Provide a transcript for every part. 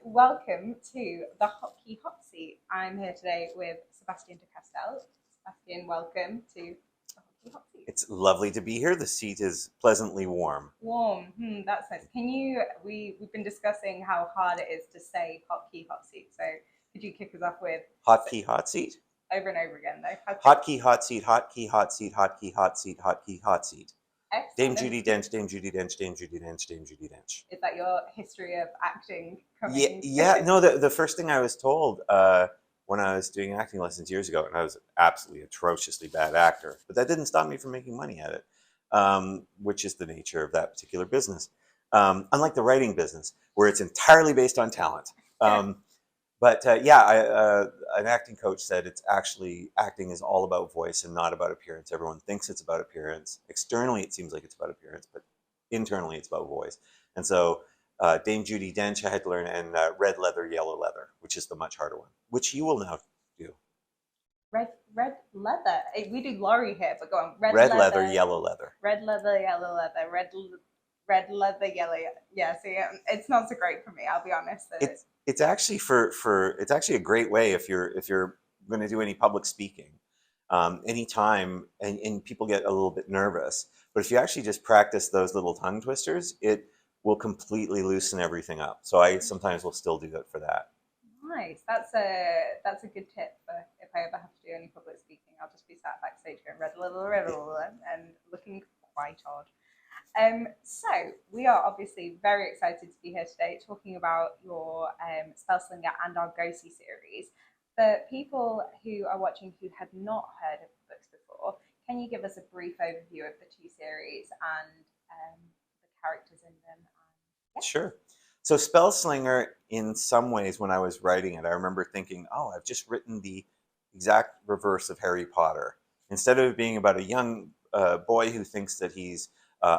Welcome to the Hotkey Hot Seat. I'm here today with Sebastien de Castell. Sebastien, welcome to the Hotkey Hot Seat. It's lovely to be here. The seat is pleasantly warm. Warm, that's nice. We've been discussing how hard it is to say Hotkey Hot Seat. So could you kick us off with Hotkey Hot Seat? Over and over again, though. Hotkey Hot Seat, Hotkey Hot Seat, Hotkey Hot Seat, Hotkey Hot Seat. Excellent. Dame Judi Dench, Dame Judi Dench, Dame Judi Dench, Dame Judi Dench. Is that your history of acting coming? Yeah. No, the first thing I was told when I was doing acting lessons years ago, and I was absolutely atrociously bad actor, but that didn't stop me from making money at it, which is the nature of that particular business. Unlike the writing business, where it's entirely based on talent. An acting coach said it's actually, acting is all about voice and not about appearance. Everyone thinks it's about appearance. Externally, it seems like it's about appearance, but internally, it's about voice. And so Dame Judi Dench I had to learn, and red leather, yellow leather, which is the much harder one, which you will now do. Red leather. We do Laurie here, but go on. Red leather, yellow leather. Red leather, yellow leather. Red leather, yellow. Yeah, see, it's not so great for me. I'll be honest. It's actually it's actually a great way if you're going to do any public speaking, anytime, and people get a little bit nervous. But if you actually just practice those little tongue twisters, it will completely loosen everything up. So I sometimes will still do that for that. Nice. That's a good tip for if I ever have to do any public speaking. I'll just be sat backstage going red leather, and looking quite odd. So we are obviously very excited to be here today talking about your Spellslinger and Argosi series. For people who are watching who had not heard of the books before, can you give us a brief overview of the two series and the characters in them? Sure. So Spellslinger, in some ways, when I was writing it, I remember thinking, oh, I've just written the exact reverse of Harry Potter. Instead of it being about a young boy who thinks that he's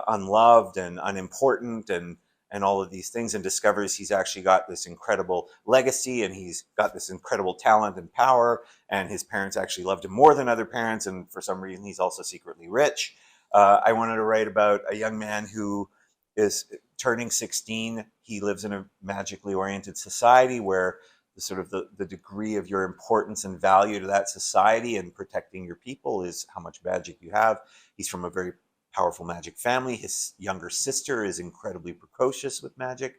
unloved and unimportant and all of these things, and discovers he's actually got this incredible legacy and he's got this incredible talent and power, and his parents actually loved him more than other parents, and for some reason he's also secretly rich. I wanted to write about a young man who is turning 16. He lives in a magically oriented society where the degree of your importance and value to that society and protecting your people is how much magic you have. He's from a very powerful magic family. His younger sister is incredibly precocious with magic,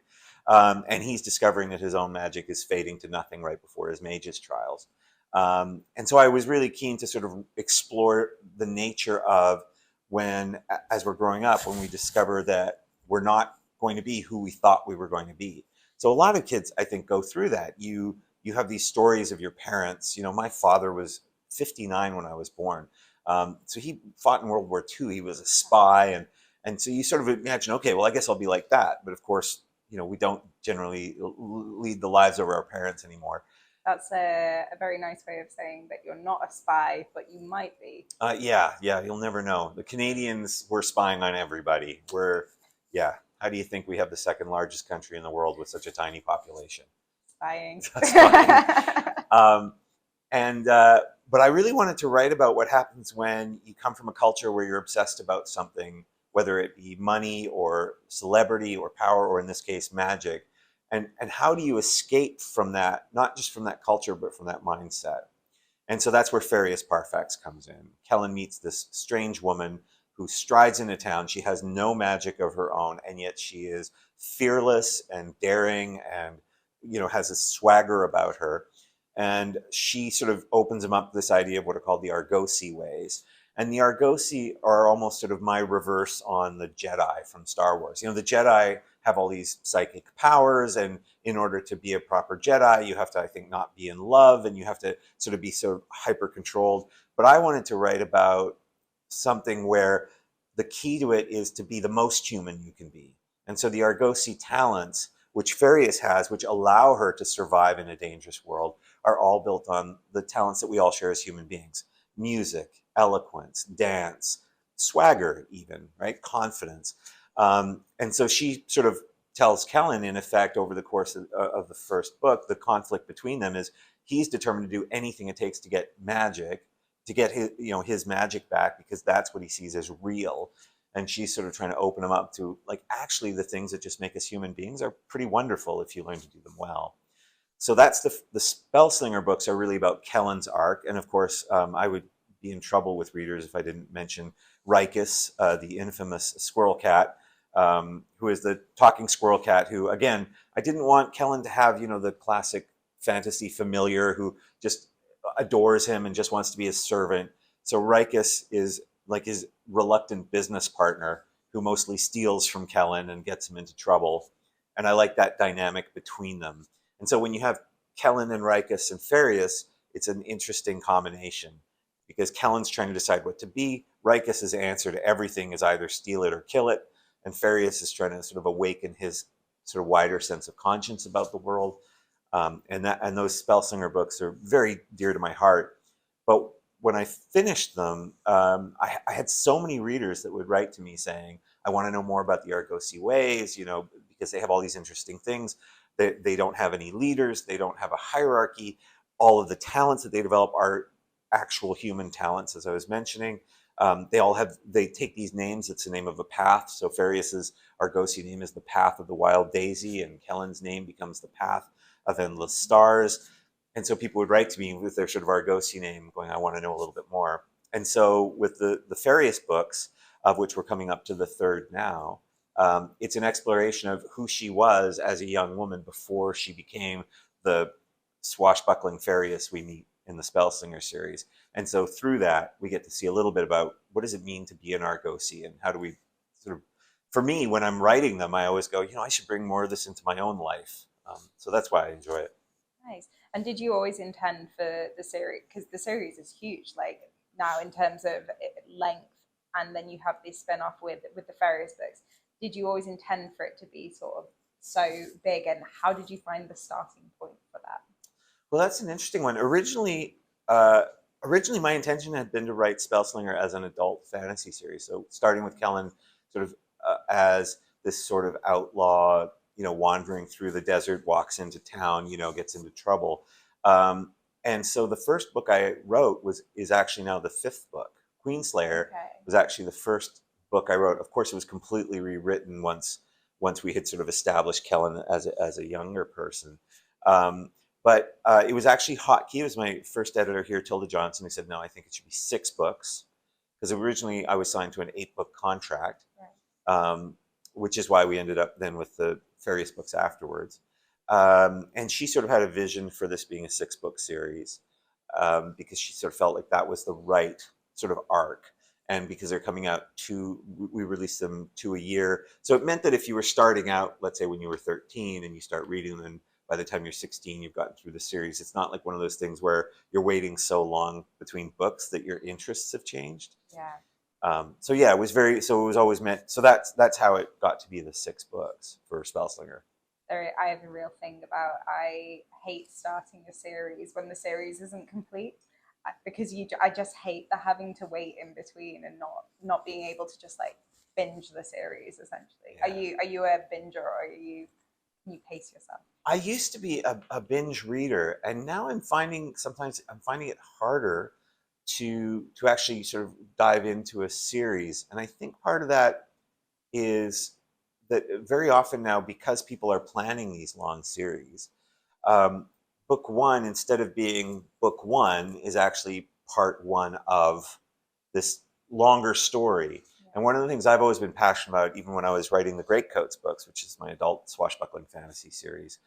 and he's discovering that his own magic is fading to nothing right before his mage's trials. And so I was really keen to sort of explore the nature of when, as we're growing up, when we discover that we're not going to be who we thought we were going to be. So a lot of kids, I think, go through that. You have these stories of your parents. You know, my father was 59 when I was born. So he fought in World War II. He was a spy. And so you sort of imagine, okay, well, I guess I'll be like that. But of course, you know, we don't generally lead the lives of our parents anymore. That's a very nice way of saying that you're not a spy, but you might be. Yeah, you'll never know. The Canadians were spying on everybody. How do you think we have the second largest country in the world with such a tiny population? Spying. But I really wanted to write about what happens when you come from a culture where you're obsessed about something, whether it be money or celebrity or power, or in this case, magic. And how do you escape from that, not just from that culture, but from that mindset? And so that's where Farius Parfax comes in. Kellen meets this strange woman who strides into town. She has no magic of her own, and yet she is fearless and daring and, you know, has a swagger about her. And she sort of opens him up to this idea of what are called the Argosi ways. And the Argosi are almost sort of my reverse on the Jedi from Star Wars. You know, the Jedi have all these psychic powers, and in order to be a proper Jedi, you have to, I think, not be in love, and you have to sort of be sort of hyper-controlled. But I wanted to write about something where the key to it is to be the most human you can be. And so the Argosi talents, which Farius has, which allow her to survive in a dangerous world, are all built on the talents that we all share as human beings. Music, eloquence, dance, swagger even, right? Confidence. And so she sort of tells Kellen, in effect, over the course of the first book, the conflict between them is he's determined to do anything it takes to get magic, to get his magic back, because that's what he sees as real. and she's sort of trying to open them up to, like, actually the things that just make us human beings are pretty wonderful if you learn to do them well. So that's the Spellslinger books are really about Kellen's arc, and of course, I would be in trouble with readers if I didn't mention Rikus, the infamous squirrel cat, who is the talking squirrel cat. Who, again, I didn't want Kellen to have, the classic fantasy familiar who just adores him and just wants to be his servant. So Rikus is like his reluctant business partner who mostly steals from Kellen and gets him into trouble. And I like that dynamic between them. And so when you have Kellen and Rikus and Farius, it's an interesting combination because Kellen's trying to decide what to be. Rikus's answer to everything is either steal it or kill it. And Farius is trying to sort of awaken his sort of wider sense of conscience about the world. And those Spellslinger books are very dear to my heart. But when I finished them, I had so many readers that would write to me saying, I want to know more about the Argosi ways, because they have all these interesting things. They don't have any leaders. They don't have a hierarchy. All of the talents that they develop are actual human talents, as I was mentioning. They take these names. It's the name of a path. So Farius's Argosi name is the Path of the Wild Daisy, and Kellen's name becomes the Path of Endless Stars. And so people would write to me with their sort of Argosi name going, I want to know a little bit more. And so with the Farius books, of which we're coming up to the third now, it's an exploration of who she was as a young woman before she became the swashbuckling Farius we meet in the Spellslinger series. And so through that, we get to see a little bit about what does it mean to be an Argosi, and how do we sort of, for me, when I'm writing them, I always go, I should bring more of this into my own life. So that's why I enjoy it. Nice. And did you always intend for the series, because the series is huge, like now in terms of length, and then you have this spin-off with the Farius books. Did you always intend for it to be sort of so big, and how did you find the starting point for that? Well, that's an interesting one. Originally, my intention had been to write Spellslinger as an adult fantasy series. So starting with Kellen sort of as this sort of outlaw, wandering through the desert, walks into town, gets into trouble. And so the first book I wrote is actually now the fifth book. Queenslayer was actually the first book I wrote. Of course, it was completely rewritten once we had sort of established Kellen as a younger person. But it was actually Hotkey. It was my first editor here, Tilda Johnson, who said, no, I think it should be 6 books. Because originally I was signed to an 8-book contract, which is why we ended up then with the Farius books afterwards. And she sort of had a vision for this being a 6-book series, because she sort of felt like that was the right sort of arc. And because they're coming out we released them 2 a year. So it meant that if you were starting out, let's say when you were 13 and you start reading them, by the time you're 16, you've gotten through the series. It's not like one of those things where you're waiting so long between books that your interests have changed. Yeah. It was always meant. So that's how it got to be the 6 books for Spellslinger. I have a real thing about, I hate starting a series when the series isn't complete, because I just hate the having to wait in between and not being able to just like binge the series essentially. Yeah. Are you a binger, or can you pace yourself? I used to be a binge reader, and now I'm finding it harder to actually sort of dive into a series. And I think part of that is that very often now, because people are planning these long series, book 1, instead of being book 1, is actually part 1 of this longer story. And one of the things I've always been passionate about, even when I was writing the Greatcoats books, which is my adult swashbuckling fantasy series,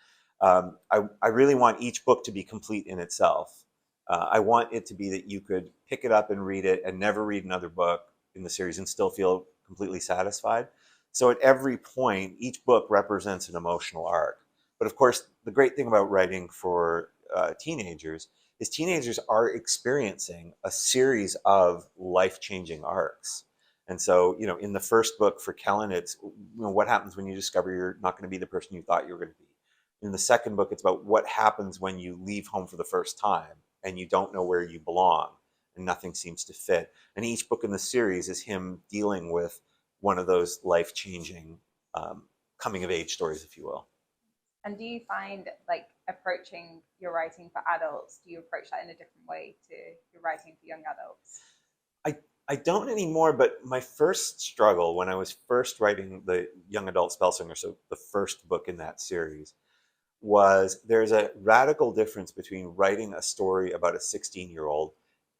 I really want each book to be complete in itself. I want it to be that you could pick it up and read it and never read another book in the series and still feel completely satisfied. So at every point, each book represents an emotional arc. But of course, the great thing about writing for teenagers is teenagers are experiencing a series of life-changing arcs. And so, in the first book for Kellen, it's what happens when you discover you're not going to be the person you thought you were going to be. In the second book, it's about what happens when you leave home for the first time and you don't know where you belong and nothing seems to fit. And each book in the series is him dealing with one of those life-changing coming-of-age stories, if you will. And do you find, like, approaching your writing for adults, do you approach that in a different way to your writing for young adults? I don't anymore, but my first struggle when I was first writing the young adult Spellslinger, so the first book in that series, was there's a radical difference between writing a story about a 16-year-old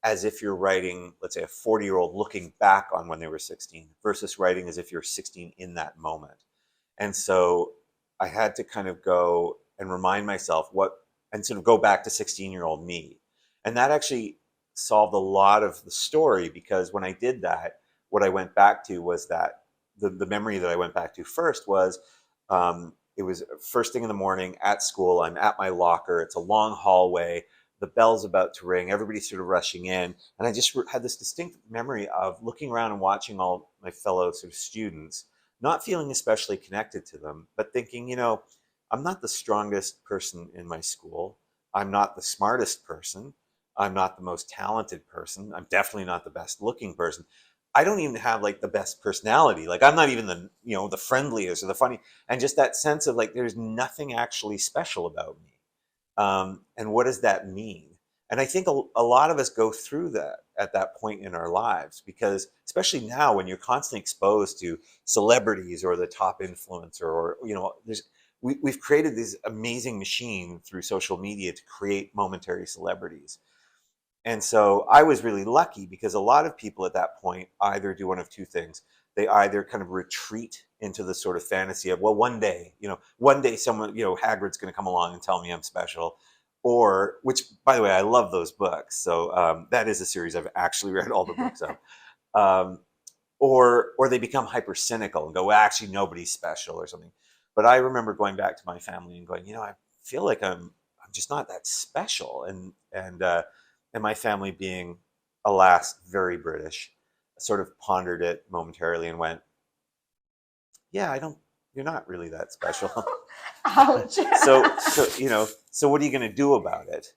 as if you're writing, let's say, a 40-year-old looking back on when they were 16 versus writing as if you're 16 in that moment. And so I had to kind of go and remind myself and sort of go back to 16-year-old me. And that actually solved a lot of the story, because when I did that, what I went back to was that the memory that I went back to first was it was first thing in the morning at school. I'm at my locker. It's a long hallway. The bell's about to ring. Everybody's sort of rushing in. And I just had this distinct memory of looking around and watching all my fellow sort of students, not feeling especially connected to them, but thinking, I'm not the strongest person in my school. I'm not the smartest person. I'm not the most talented person. I'm definitely not the best looking person. I don't even have like the best personality. Like I'm not even the friendliest or the funny. And just that sense of like, there's nothing actually special about me. And what does that mean? And I think a lot of us go through that at that point in our lives, because especially now when you're constantly exposed to celebrities or the top influencer, or, we've created this amazing machine through social media to create momentary celebrities. And so I was really lucky, because a lot of people at that point either do one of two things. They either kind of retreat into the sort of fantasy of, well, one day someone, Hagrid's going to come along and tell me I'm special. Or, which, by the way, I love those books. So that is a series I've actually read all the books of. Um, or they become hyper cynical and go, well, actually, nobody's special or something. But I remember going back to my family and going, I feel like I'm just not that special. And my family, being, alas, very British, sort of pondered it momentarily and went, yeah, you're not really that special. Ouch. So what are you going to do about it?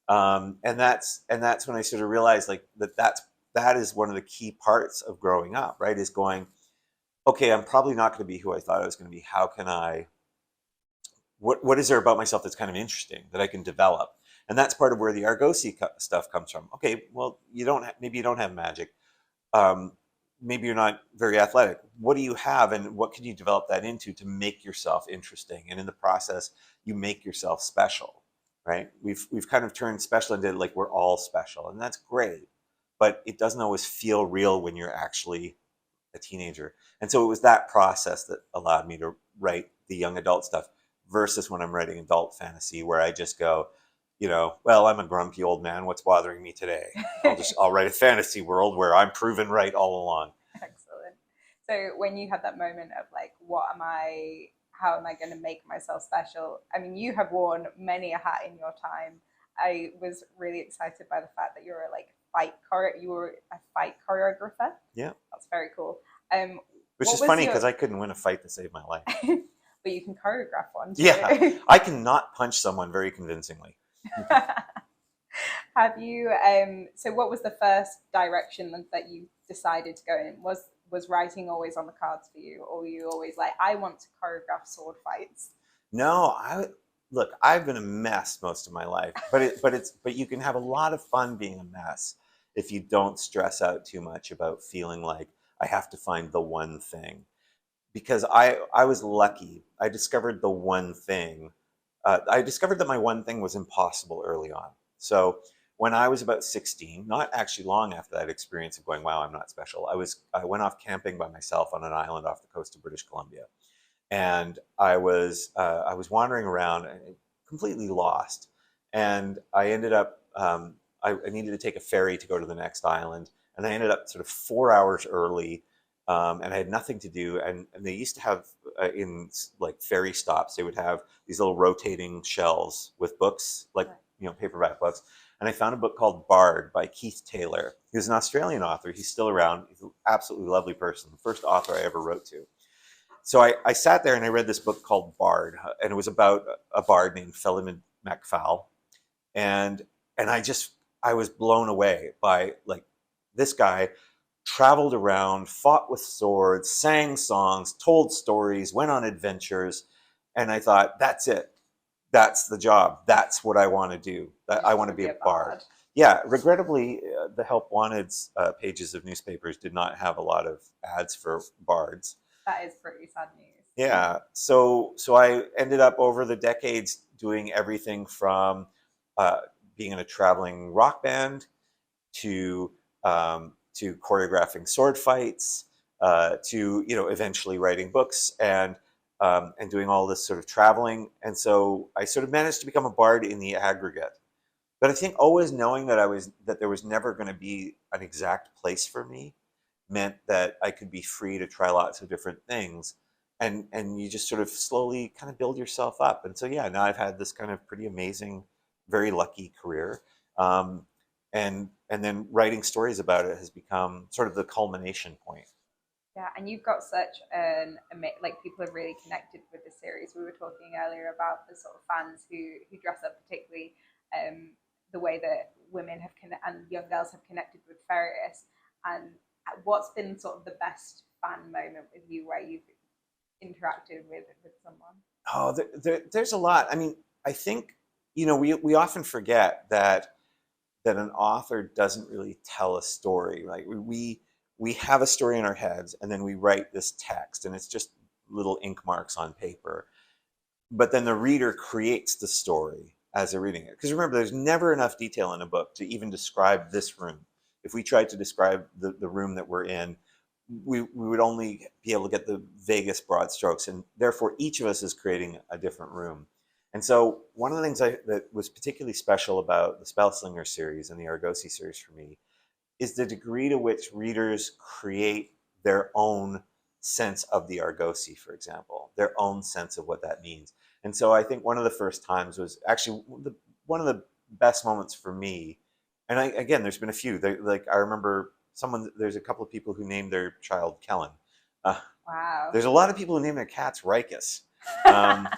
And that's when I sort of realized like that is one of the key parts of growing up, right? Is going, okay, I'm probably not going to be who I thought I was going to be. How can what is there about myself that's kind of interesting that I can develop? And that's part of where the Argosi stuff comes from. Okay, well, maybe you don't have magic. Maybe you're not very athletic. What do you have, and what can you develop that into to make yourself interesting? And in the process, you make yourself special, right? We've kind of turned special into like we're all special, and that's great, but it doesn't always feel real when you're actually a teenager. And so it was that process that allowed me to write the young adult stuff versus when I'm writing adult fantasy, where I just go, well, I'm a grumpy old man. What's bothering me today? I'll write a fantasy world where I'm proven right all along. Excellent. So when you had that moment of like, how am I going to make myself special? I mean, you have worn many a hat in your time. I was really excited by the fact that you were a fight choreographer. Yeah. That's very cool. Which is funny because I couldn't win a fight to save my life. But you can choreograph one too. Yeah. I cannot punch someone very convincingly. Have you so what was the first direction that you decided to go in? Was writing always on the cards for you, or were you always like, I want to choreograph sword fights? No, I've been a mess most of my life, but you can have a lot of fun being a mess if you don't stress out too much about feeling like I have to find the one thing. Because I was lucky. I discovered the one thing. I discovered that my one thing was impossible early on. So when I was about 16, not actually long after that experience of going, wow, I'm not special, I went off camping by myself on an island off the coast of British Columbia. And I was wandering around, completely lost. And I ended up, I needed to take a ferry to go to the next island. And I ended up sort of 4 hours early. And I had nothing to do. And they used to have, in like ferry stops, they would have these little rotating shelves with books, like, paperback books. And I found a book called Bard by Keith Taylor. He was an Australian author. He's still around. He's an absolutely lovely person. The first author I ever wrote to. So I sat there and I read this book called Bard, and it was about a bard named Philemon MacPhail. And I was blown away by like this guy traveled around, fought with swords, sang songs, told stories, went on adventures. And I thought, that's it. That's the job. That's what I want to do. I want to be a bard. Yeah, regrettably, the Help Wanted pages of newspapers did not have a lot of ads for bards. That is pretty sad news. Yeah, so I ended up over the decades doing everything from uh, being in a traveling rock band to choreographing sword fights, to eventually writing books and doing all this sort of traveling. And so I sort of managed to become a bard in the aggregate. But I think always knowing that there was never going to be an exact place for me meant that I could be free to try lots of different things. And you just sort of slowly kind of build yourself up. And so yeah, now I've had this kind of pretty amazing, very lucky career. Um, and then writing stories about it has become sort of the culmination point. Yeah, and you've got such like people have really connected with the series. We were talking earlier about the sort of fans who dress up, particularly the way that women and young girls have connected with Farius. And what's been sort of the best fan moment with you where you've interacted with someone? Oh, there's a lot. I mean, I think we often forget that an author doesn't really tell a story. Like we have a story in our heads, and then we write this text, and it's just little ink marks on paper. But then the reader creates the story as they're reading it. Because remember, there's never enough detail in a book to even describe this room. If we tried to describe the room that we're in, we would only be able to get the vaguest broad strokes, and therefore each of us is creating a different room. And so one of the things that was particularly special about the Spellslinger series and the Argosi series for me is the degree to which readers create their own sense of the Argosi, for example, their own sense of what that means. And so I think one of the first times was actually one of the best moments for me. And again, there's been a few. Like I remember there's a couple of people who named their child Kellen. Uh, Wow. there's a lot of people who name their cats Rikus. Um,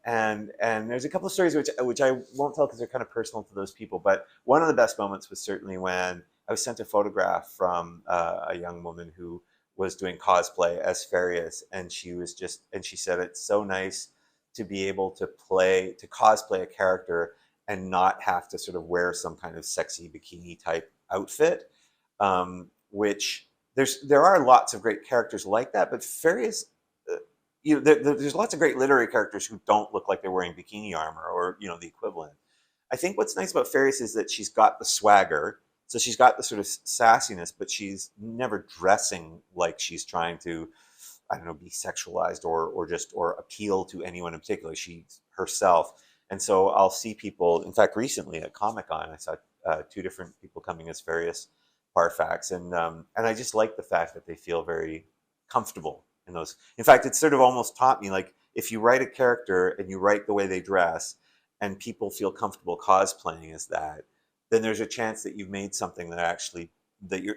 and there's a couple of stories which I won't tell because they're kind of personal to those people. But one of the best moments was certainly when I was sent a photograph from a young woman who was doing cosplay as Farius, and she said it's so nice to be able to cosplay a character and not have to sort of wear some kind of sexy bikini type outfit. Which there are lots of great characters like that, but Farius there's lots of great literary characters who don't look like they're wearing bikini armor or the equivalent. I think what's nice about Farius is that she's got the swagger, so she's got the sort of sassiness, but she's never dressing like she's trying to, I don't know, be sexualized or appeal to anyone in particular. She's herself, and so I'll see people. In fact, recently at Comic-Con, I saw two different people coming as various Parfax, and I just like the fact that they feel very comfortable in those. In fact, it sort of almost taught me, like, if you write a character and you write the way they dress, and people feel comfortable cosplaying as that, then there's a chance that you've made something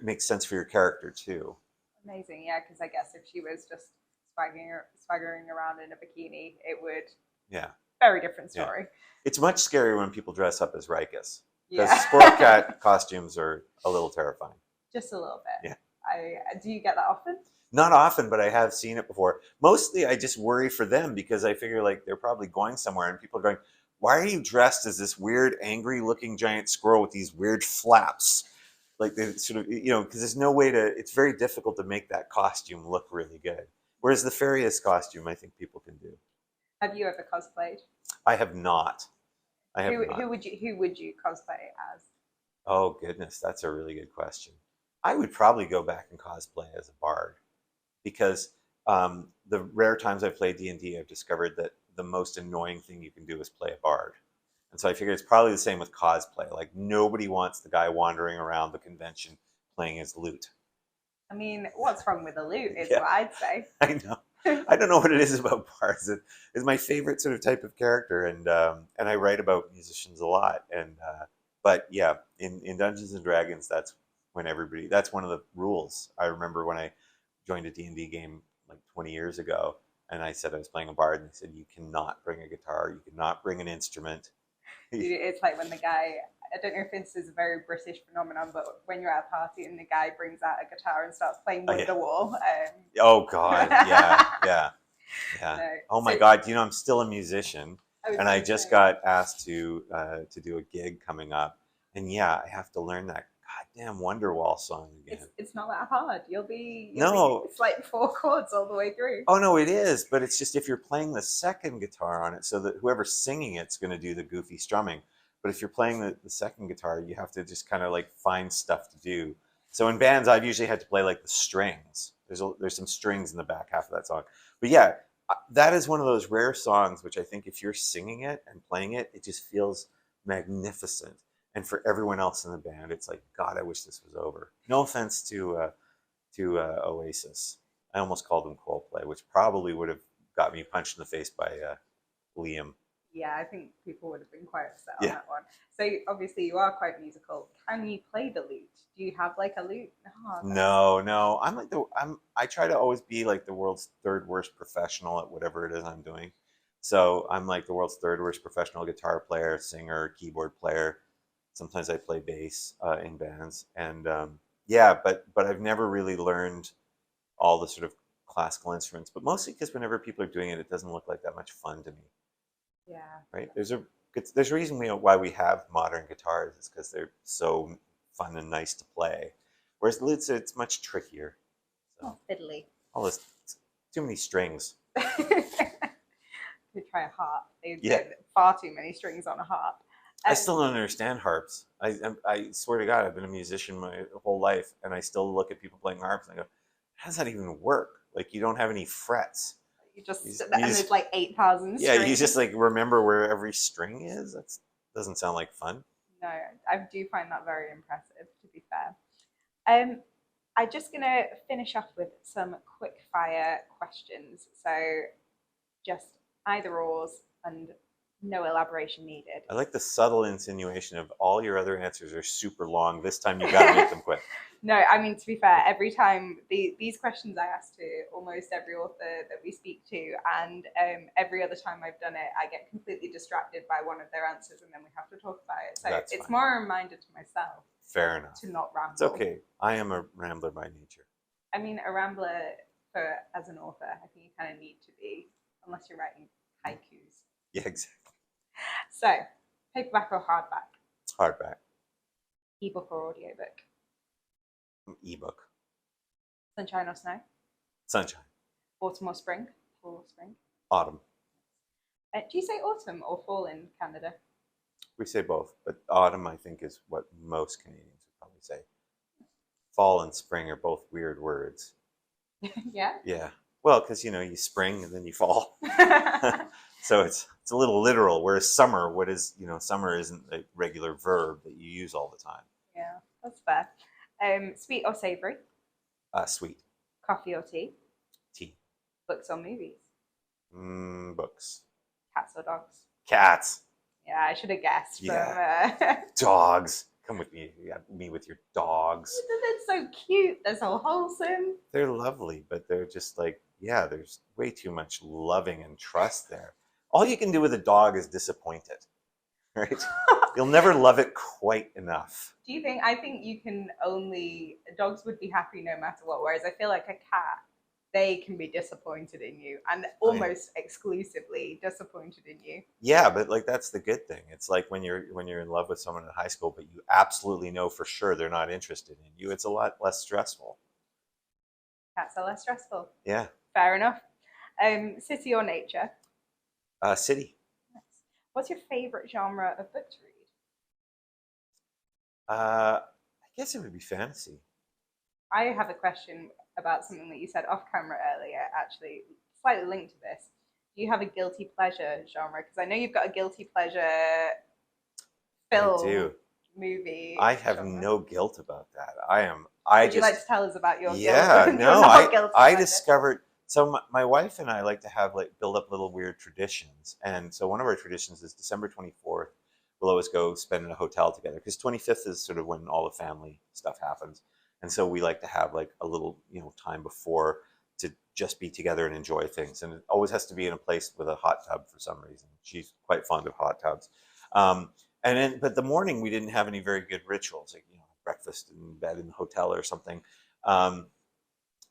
makes sense for your character too. Amazing, yeah. Because I guess if she was just swaggering around in a bikini, it would Yeah, very different yeah. story. It's much scarier when people dress up as Rikus, because Yeah, sport cat costumes are a little terrifying. just a little bit. Yeah. Do you get that often? Not often, but I have seen it before. Mostly, I just worry for them because I figure like they're probably going somewhere, and people are going, "Why are you dressed as this weird, angry-looking giant squirrel with these weird flaps?" Like they sort of, because there's no way to. It's very difficult to make that costume look really good. Whereas the Farius costume, I think people can do. Have you ever cosplayed? I have not. Who would you cosplay as? Oh goodness, that's a really good question. I would probably go back and cosplay as a bard, because the rare times I've played D&D, I've discovered that the most annoying thing you can do is play a bard. And so I figure it's probably the same with cosplay. Like, nobody wants the guy wandering around the convention playing his lute. I mean, what's wrong with a lute is Yeah. what I'd say. I know. I don't know what it is about bards. It's my favorite sort of type of character, and I write about musicians a lot. But yeah, in Dungeons and Dragons, that's one of the rules. I remember when I joined a D&D game like 20 years ago, and I said I was playing a bard, and they said, you cannot bring a guitar, you cannot bring an instrument. It's like when the guy, I don't know if this is a very British phenomenon, but when you're at a party and the guy brings out a guitar and starts playing Wonderwall. Oh God, yeah. No. Oh my God, I'm still a musician, and I just got asked to do a gig coming up, And yeah, I have to learn that goddamn Wonderwall song again. It's not that hard. No. It's like 4 chords all the way through. Oh no, it is, but it's just if you're playing the second guitar on it, so that whoever's singing it's going to do the goofy strumming. But if you're playing the second guitar, you have to just kind of like find stuff to do. So in bands, I've usually had to play like the strings. There's some strings in the back half of that song. But yeah, that is one of those rare songs which I think if you're singing it and playing it, it just feels magnificent. And for everyone else in the band, it's like, God, I wish this was over. No offense to Oasis. I almost called them Coldplay, which probably would have got me punched in the face by Liam. Yeah, I think people would have been quite upset on that one. So obviously you are quite musical. Can you play the lute? Do you have like a lute? No. I try to always be like the world's third worst professional at whatever it is I'm doing. So I'm like the world's third worst professional guitar player, singer, keyboard player. Sometimes I play bass in bands, and yeah, but I've never really learned all the sort of classical instruments. But mostly because whenever people are doing it, it doesn't look like that much fun to me. Yeah. Right. There's a reason why we have modern guitars. It's because they're so fun and nice to play. Whereas the lutes, it's much trickier. So, fiddly. All this, too many strings. Could try a harp. There's far too many strings on a harp. I still don't understand harps. I swear to God, I've been a musician my whole life, and I still look at people playing harps and I go, how does that even work? Like, you don't have any frets. And there's like 8,000 strings. Yeah, you just like remember where every string is. That doesn't sound like fun. No, I do find that very impressive, to be fair. I'm just going to finish off with some quick fire questions. So just either ors and no elaboration needed. I like the subtle insinuation of all your other answers are super long. This time you got to make them quick. No, I mean, to be fair, every time these questions I ask to almost every author that we speak to, and every other time I've done it, I get completely distracted by one of their answers, and then we have to talk about it. So it's fine. More a reminder to myself. Fair enough. To not ramble. It's okay. I am a rambler by nature. I mean, a rambler as an author, I think you kind of need to be, unless you're writing haikus. Yeah, exactly. So, paperback or hardback? Hardback. Ebook or audiobook? Ebook. Sunshine or snow? Sunshine. Autumn or spring? Fall or spring? Autumn. Do you say autumn or fall in Canada? We say both, but autumn I think is what most Canadians would probably say. Fall and spring are both weird words. Yeah? Yeah. Well, because, you spring and then you fall. So it's a little literal, whereas summer, summer isn't a regular verb that you use all the time. Yeah, that's fair. Sweet or savory? Sweet. Coffee or tea? Tea. Books or movies? Books. Cats or dogs? Cats. Yeah, I should have guessed. Yeah. From, Dogs. Come with me. You got me with your dogs. They're so cute. They're so wholesome. They're lovely, but they're just like, there's way too much loving and trust there. All you can do with a dog is disappoint it, right? You'll never love it quite enough. Do you think? I think you can only, dogs would be happy no matter what, whereas I feel like a cat, they can be disappointed in you and almost exclusively disappointed in you. Yeah, but like that's the good thing. It's like when you're in love with someone in high school, but you absolutely know for sure they're not interested in you. It's a lot less stressful. Cats are less stressful. Yeah. Fair enough. City or nature? City. Nice. What's your favorite genre of book to read? I guess it would be fantasy. I have a question about something that you said off camera earlier, actually, slightly linked to this. Do you have a guilty pleasure genre? Because I know you've got a guilty pleasure film, movie. I have no guilt about that. Would you like to tell us about your guilt? No, I discovered. So my wife and I like to have build up little weird traditions, and so one of our traditions is December 24th. We'll always go spend in a hotel together because 25th is sort of when all the family stuff happens, and so we like to have a little time before to just be together and enjoy things. And it always has to be in a place with a hot tub for some reason. She's quite fond of hot tubs. But the morning we didn't have any very good rituals, like breakfast in bed in the hotel or something.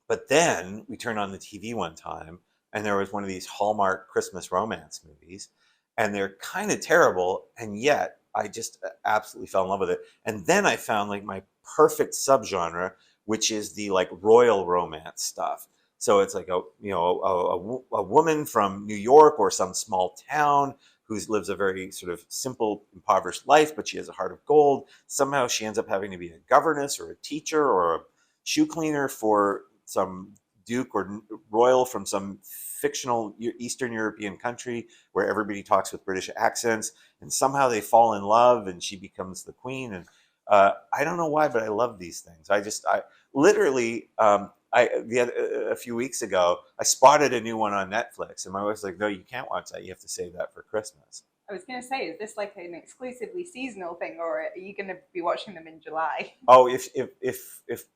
But then we turned on the TV one time, and there was one of these Hallmark Christmas romance movies, and they're kind of terrible, and yet I just absolutely fell in love with it. And then I found like my perfect subgenre, which is the like royal romance stuff. So it's like a woman from New York or some small town who lives a very sort of simple, impoverished life, but she has a heart of gold. Somehow she ends up having to be a governess or a teacher or a shoe cleaner for some duke or royal from some fictional Eastern European country where everybody talks with British accents, and somehow they fall in love, and she becomes the queen. And I don't know why, but I love these things. I literally, a few weeks ago, I spotted a new one on Netflix, and my wife's like, "No, you can't watch that. You have to save that for Christmas." I was going to say, is this like an exclusively seasonal thing, or are you going to be watching them in July? Oh, if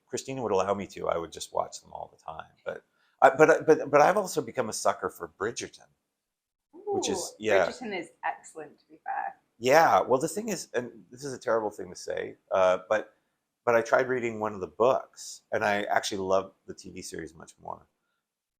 Christina would allow me to, I would just watch them all the time. But I've also become a sucker for Bridgerton, which Ooh, is yeah. Bridgerton is excellent, to be fair. Yeah, well, the thing is, and this is a terrible thing to say, but I tried reading one of the books, and I actually love the TV series much more.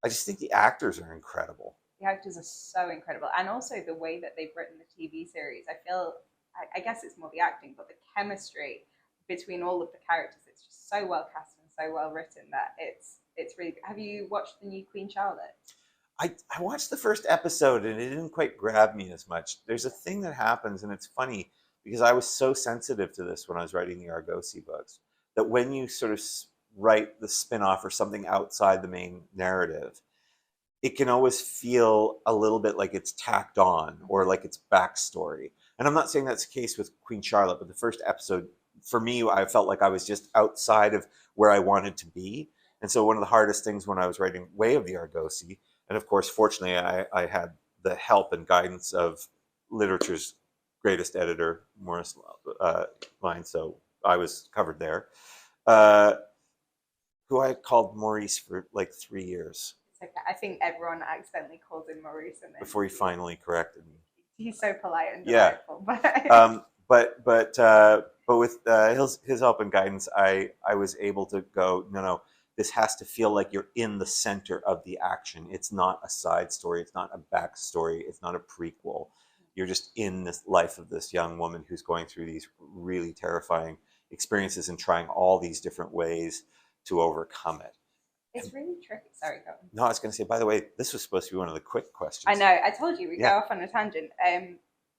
I just think the actors are incredible. The actors are so incredible, and also the way that they've written the TV series. I guess it's more the acting, but the chemistry between all of the characters, it's just so well cast and so well written that it's really good. Have you watched the new Queen Charlotte? I watched the first episode and it didn't quite grab me as much. There's a thing that happens, and it's funny because I was so sensitive to this when I was writing the Argosi books, that when you sort of write the spin-off or something outside the main narrative, it can always feel a little bit like it's tacked on or like it's backstory. And I'm not saying that's the case with Queen Charlotte, but the first episode, for me, I felt like I was just outside of where I wanted to be. And so one of the hardest things when I was writing Way of the Argosi, and of course, fortunately, I had the help and guidance of literature's greatest editor, Morris Line, so I was covered there. Uh, who I called Maurice for like 3 years. It's okay. I think everyone accidentally calls him Maurice, and before he finally corrected me. He's so polite and Yeah. delightful. But But with his help and guidance, I was able to go, no, this has to feel like you're in the center of the action. It's not a side story. It's not a backstory. It's not a prequel. You're just in this life of this young woman who's going through these really terrifying experiences and trying all these different ways to overcome it. it's really tricky. Sorry, go on. No, I was going to say, by the way, this was supposed to be one of the quick questions. I know. I told you we Yeah. go off on a tangent.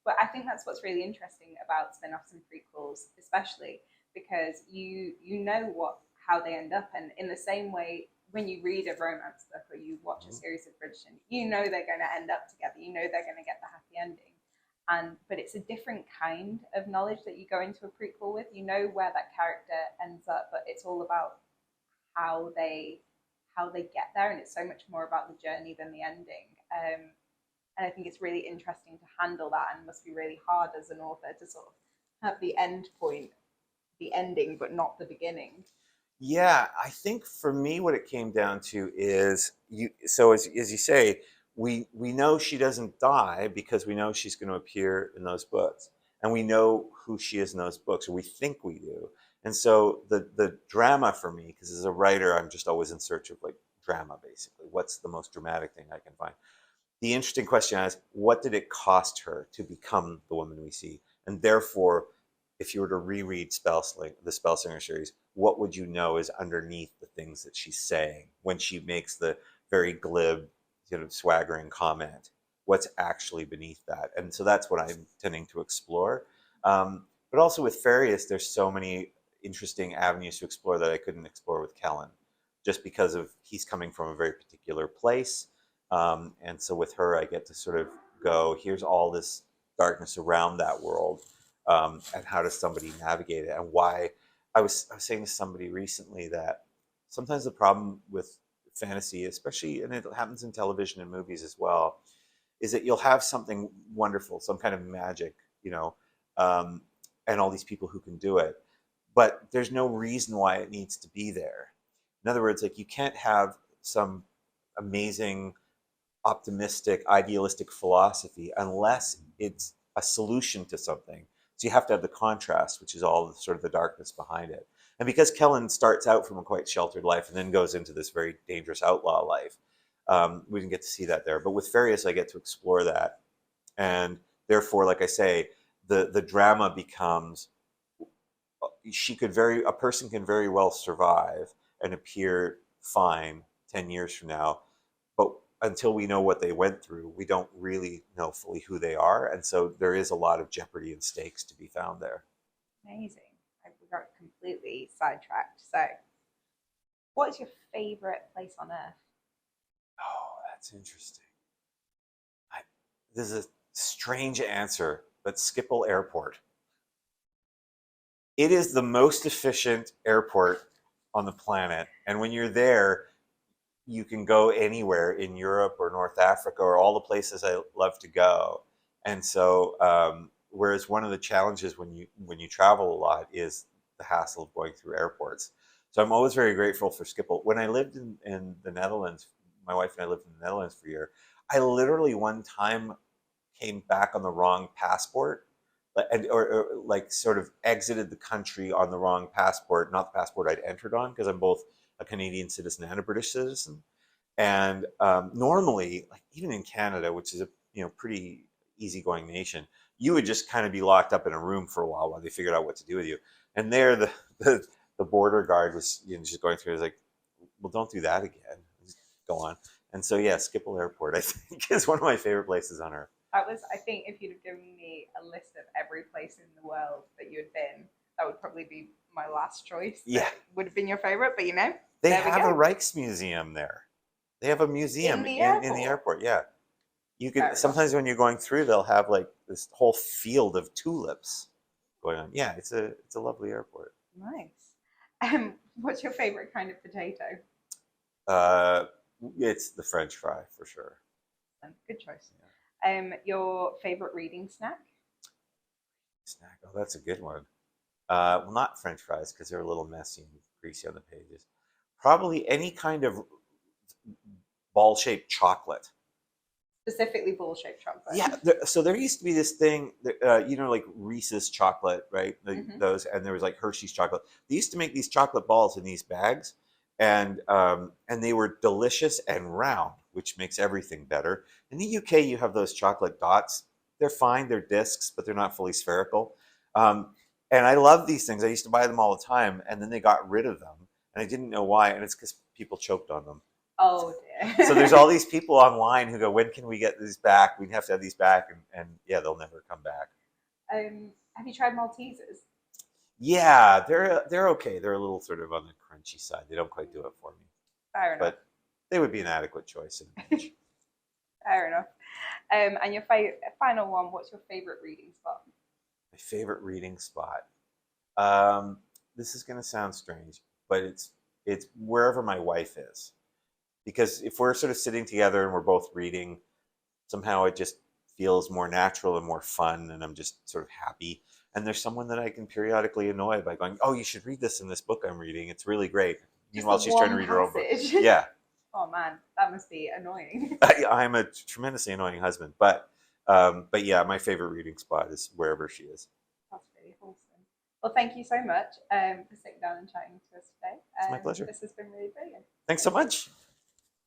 But I think that's what's really interesting about spin-offs and prequels, especially because you know how they end up, and in the same way, when you read a romance book or you watch a series of Bridgerton, you know they're going to end up together. You know they're going to get the happy ending, but it's a different kind of knowledge that you go into a prequel with. You know where that character ends up, but it's all about how they get there, and it's so much more about the journey than the ending. And I think it's really interesting to handle that, and must be really hard as an author to sort of have the end point, the ending, but not the beginning. Yeah, I think for me, what it came down to is So as you say, we know she doesn't die because we know she's going to appear in those books, and we know who she is in those books, or we think we do. And so the drama for me, because as a writer, I'm just always in search of like drama, basically. What's the most dramatic thing I can find? The interesting question is, what did it cost her to become the woman we see? And therefore, if you were to reread the Spellslinger series, what would you know is underneath the things that she's saying when she makes the very glib, swaggering comment? What's actually beneath that? And so that's what I'm tending to explore. But also with Farius, there's so many interesting avenues to explore that I couldn't explore with Kellen, just because he's coming from a very particular place. And so with her, I get to sort of go, here's all this darkness around that world, and how does somebody navigate it, and why. I was saying to somebody recently that sometimes the problem with fantasy, especially, and it happens in television and movies as well, is that you'll have something wonderful, some kind of magic, and all these people who can do it, but there's no reason why it needs to be there. In other words, like, you can't have some amazing, optimistic, idealistic philosophy unless it's a solution to something. So you have to have the contrast, which is all sort of the darkness behind it. And because Kellen starts out from a quite sheltered life and then goes into this very dangerous outlaw life, we didn't get to see that there. But with Farius, I get to explore that. And therefore, like I say, the drama becomes a person can very well survive and appear fine 10 years from now, but until we know what they went through, we don't really know fully who they are, and so there is a lot of jeopardy and stakes to be found there. Amazing. We got completely sidetracked. So, what's your favorite place on earth? Oh, that's interesting. This is a strange answer, but Schiphol Airport. It is the most efficient airport on the planet, and when you're there, you can go anywhere in Europe or North Africa or all the places I love to go. And so, whereas one of the challenges when you travel a lot is the hassle of going through airports. So I'm always very grateful for Schiphol. When I lived in the Netherlands, my wife and I lived in the Netherlands for a year. I literally one time came back on the wrong passport, or like sort of exited the country on the wrong passport, not the passport I'd entered on, because I'm both a Canadian citizen and a British citizen. And normally, like even in Canada, which is a pretty easygoing nation, you would just kind of be locked up in a room for a while they figured out what to do with you. And there, the border guard was just going through. It was like, well, don't do that again. Just go on. And so, yeah, Schiphol Airport, I think, is one of my favorite places on earth. That was, I think, if you'd have given me a list of every place in the world that you had been, that would probably be my last choice. Yeah. That would have been your favorite, but they have a Rijksmuseum there. They have a museum in the airport. Yeah. You could sometimes when you're going through, they'll have like this whole field of tulips going on. Yeah, it's a lovely airport. Nice. What's your favorite kind of potato? It's the French fry for sure. Good choice. Your favorite reading snack? Oh, that's a good one. Well, not French fries because they're a little messy and greasy on the pages. Probably any kind of ball-shaped chocolate. Specifically ball-shaped chocolate. Yeah. So there used to be this thing, like Reese's chocolate, right? Those, and there was like Hershey's chocolate. They used to make these chocolate balls in these bags, and they were delicious and round, which makes everything better. In the UK, you have those chocolate dots. They're fine. They're discs, but they're not fully spherical. And I love these things. I used to buy them all the time, and then they got rid of them, and I didn't know why. And it's because people choked on them. Oh dear. So there's all these people online who go, when can we get these back? We have to have these back, and yeah, they'll never come back. Have you tried Maltesers? Yeah, they're okay. They're a little sort of on the crunchy side. They don't quite do it for me. Fair enough. But they would be an adequate choice. Fair enough. And your final one, what's your favorite reading spot? My favorite reading spot. This is going to sound strange, but it's wherever my wife is. Because if we're sort of sitting together and we're both reading, somehow it just feels more natural and more fun, and I'm just sort of happy. And there's someone that I can periodically annoy by going, "Oh, you should read this in this book I'm reading. It's really great." Meanwhile, she's trying to read her own book. Yeah. Oh man, that must be annoying. I'm a tremendously annoying husband, but yeah, my favorite reading spot is wherever she is. That's really wholesome. Well, thank you so much for sitting down and chatting to us today. It's my pleasure. This has been really brilliant. Thanks so much.